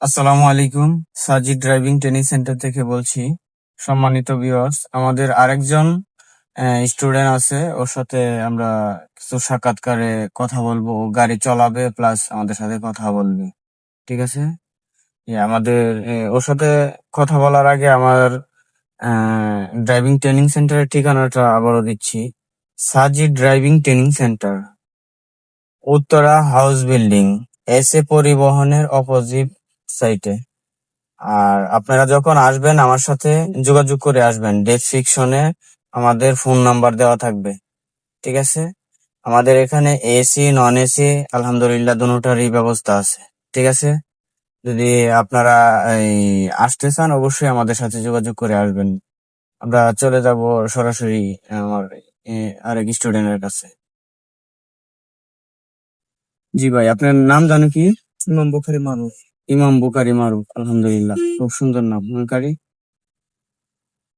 আসসালামু আলাইকুম। Sajid driving training centre থেকে বলছি। সম্মানিত ভিউয়ার্স, আমাদের আরেকজন স্টুডেন্ট আছে, ওর সাথে আমরা কিছু সাক্ষাৎকারে কথা বলবো। ও গাড়ি চালাবে প্লাস আমাদের সাথে কথা বলবে, ঠিক আছে? আমাদের ওর সাথে কথা বলার আগে আমার ড্রাইভিং ট্রেনিং সেন্টারের ঠিকানাটা আবারও দিচ্ছি। Sajid driving training centre, Uttara house building, SA পরিবহনের অপোজিট সাইটে। আর আপনারা যখন আসবেন আমার সাথে যোগাযোগ করে আসবেন। ডেসক্রিপশনে আমাদের ফোন নাম্বার দেওয়া থাকবে, ঠিক আছে? আমাদের এখানে এসি নন এসি আলহামদুলিল্লাহ দুটোটারই ব্যবস্থা আছে, ঠিক আছে? যদি আপনারা এই আসতে চান অবশ্যই আমাদের সাথে যোগাযোগ করে আসবেন। আমরা চলে যাব সরাসরি আমার আরেক স্টুডেন্টের কাছে। জি ভাই, আপনার নাম জানো কি? ইমাম বুখারী মারুফ। ইমাম বুকারি মারুফ, আলহামদুলিল্লাহ, খুব সুন্দর নাম বুকারি।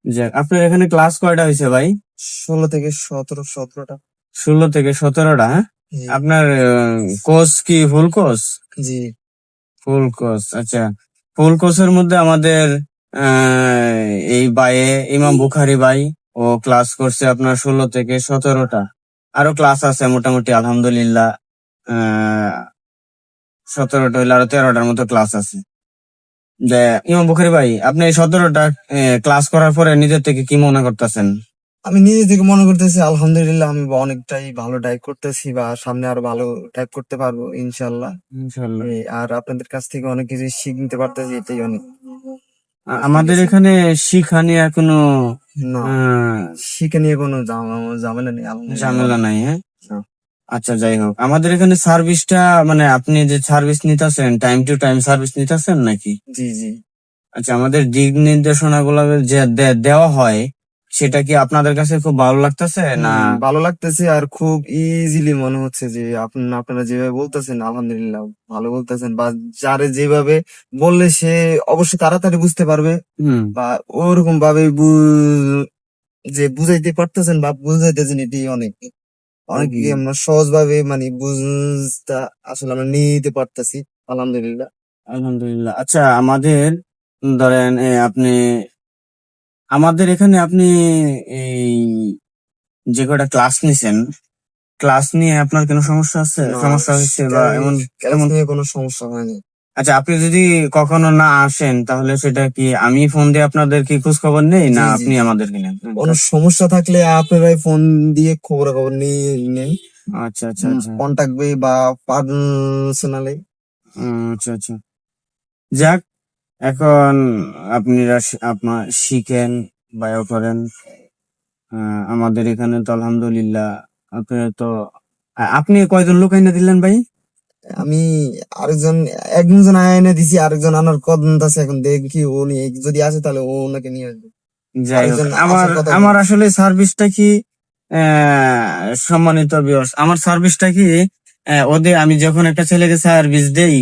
যাক, আপনার এখানে ক্লাস কয়টা হয়েছে ভাই? 16 থেকে 17টা। 16 থেকে 17টা, হ্যাঁ? জি আপনার কোর্স কি ফুল কোর্স? জি ফুল কোর্স, আচ্ছা। ফুল কোর্সের মধ্যে আমাদের আহ, এই বাইয়ে ইমাম বুখারি ভাই, ও ক্লাস করছে আপনার 16 থেকে 17টা। আরো ক্লাস আছে মোটামুটি আলহামদুলিল্লাহ, 17টা হইলে আরো 13টার মতো ক্লাস আছে। যে ইমাম বুখারি ভাই, আপনি এই 17টা ক্লাস করার পরে নিজের থেকে কি মনে করতেছেন? আমি নিজে থেকে মনে করতেছি আলহামদুলিল্লাহ আমি অনেকটাই ভালো ডাইভ করতেছি বা সামনে আরো ভালো ডাইভ করতে পারবো ইনশাল্লাহ। ইনশাল্লাহ। আর আপনাদের কাছ থেকে অনেক কিছু শিখতে পারতেছি, এটাই অনেক ঠিক আমাদের আছে। এখানে শিক্ষা নিয়ে কোনো না, আহ, শিখে নিয়ে কোনো ঝামেলা নেই আলহামদুলিল্লাহ ঝামেলা অনেক। নাই, হ্যাঁ? না। আচ্ছা, যাই হোক, আমাদের এখানে সার্ভিসটা মানে আপনি যে সার্ভিস নিতেছেন টাইম টু টাইম সার্ভিস নিতেছেন নাকি? জি জি আচ্ছা, আমাদের দিক নির্দেশনা গুলো যে দেওয়া হয় সেটা কি আপনাদের কাছে খুব ভালো লাগতেছে না? ভালো লাগতেছে আর খুব ইজিলি মনে হচ্ছে যে আপনারা যেভাবে বলতেছেন আলহামদুলিল্লাহ ভালো বলতেছেন, বা যারে যেভাবে বললে সে অবশ্যই তাড়াতাড়ি বুঝতে পারবে, হুম। বা ওরকম ভাবে যে বুঝাইতে পারতেছেন বা বুঝাইতেছেন, এটি অনেক অনেক হুম। আমরা সহজ ভাবে মানে বুঝতে আসলে আমরা নিতে পারতেছি আলহামদুলিল্লাহ। আলহামদুলিল্লাহ। আচ্ছা, আমাদের ধরেন আপনি আমাদের এখানে আপনি এই যে কটা ক্লাস নিছেন, ক্লাস নিয়ে আপনার কোনো সমস্যা আছে, না, সমস্যা হচ্ছে বা এমন ক্লাস এমন? নিয়ে কোনো সমস্যা হয়নি। আচ্ছা, আপনি যদি কখনো না আসেন তাহলে সেটা কি আমি ফোন দিয়ে আপনাদের কি খোঁজ খবর নেই না জি জি আপনি জি আমাদেরকে নেন? কোনো সমস্যা থাকলে আপনারাই ফোন দিয়ে খবর খবর নিয়ে নেন, আচ্ছা, আচ্ছা, আচ্ছা। কন্টাক্ট বা পার্সোনালি। আচ্ছা, আচ্ছা। যাক, এখন আপনারা আপনার শিখেন, বায়ো করেন। আমাদের এখানে তো আলহামদুলিল্লাহ আপনারা তো আপনি কয়জন লোক আইনা দিলেন ভাই? আমি আরেকজন একজন এনে দিছি, আরেকজন আনার কথা আছে, এখন দেখি উনি যদি আসে তাহলে ও ওনাকে নিয়ে আসবে। যাই হোক, আরেকজন আমার আসার কথা আমার বলছে। আসলে সার্ভিসটা কি, সম্মানিত ভিউয়ার্স, আমার সার্ভিসটা কি, ওদের আমি যখন একটা ছেলেকে সার্ভিস দেই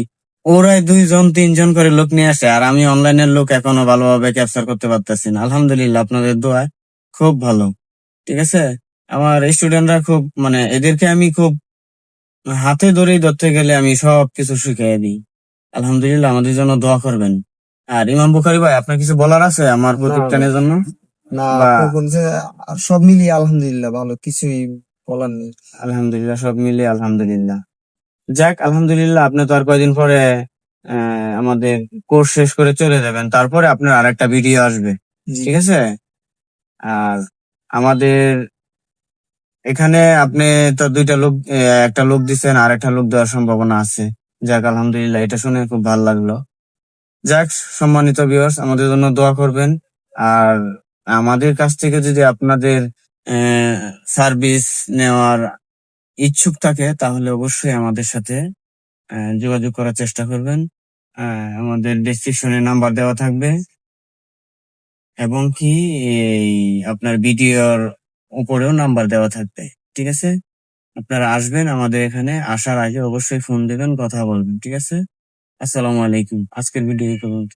ওরাই 2 জন 3 জন করে লোক নিয়ে আসে, আর আমি অনলাইনের লোক এখনো ভালোভাবে ক্যাপচার করতে পারতেছি না। আলহামদুলিল্লাহ আপনাদের দোয়ায় খুব ভালো, ঠিক আছে? আমার স্টুডেন্টরা খুব মানে এদেরকে আমি খুব হাতে ধরেই ধরতে গেলে আমি সব কিছু শিখিয়ে দিই। আলহামদুলিল্লাহ, আমাদের জন্য দোয়া করবেন। আর ইমাম বুখারী ভাই, আপনার কিছু বলার আছে আমার না না প্রতিষ্ঠানের জন্য? না, বা আপনার বলছে আর সব মিলিয়ে আলহামদুলিল্লাহ ভালো, কিছুই বলার নেই। আলহামদুলিল্লাহ, সব মিলিয়ে আলহামদুলিল্লাহ। যাক, আলহামদুলিল্লাহ, আপনি তো আর কয়দিন পরে আমাদের কোর্স শেষ করে চলে যাবেন, তারপরে আপনার আরেকটা ভিডিও আসবে, জি ঠিক আছে? আর আমাদের এখানে আপনি তো 2টা লোক, একটা লোক দিচ্ছেন আর একটা লোক দেওয়ার সম্ভাবনা আছে। যাক, আলহামদুলিল্লাহ, এটা শুনে খুব ভালো লাগলো। যাক, সম্মানিত ভিউয়ার্স, আমাদের জন্য দোয়া করবেন। আর আমাদের কাছ থেকে যদি আপনাদের সার্ভিস নেওয়ার ইচ্ছুক থাকে তাহলে অবশ্যই আমাদের সাথে যোগাযোগ করার চেষ্টা করবেন। আমাদের ডেসক্রিপশনে নাম্বার দেওয়া থাকবে, এবং কি এই আপনার ভিডিওর উপরেও নাম্বার দেওয়া থাকবে, ঠিক আছে? আপনারা আসবেন, আমাদের এখানে আসার আগে অবশ্যই ফোন দিবেন, কথা বলবেন, ঠিক আছে? আসসালামু আলাইকুম। আজকের ভিডিও এই পর্যন্ত।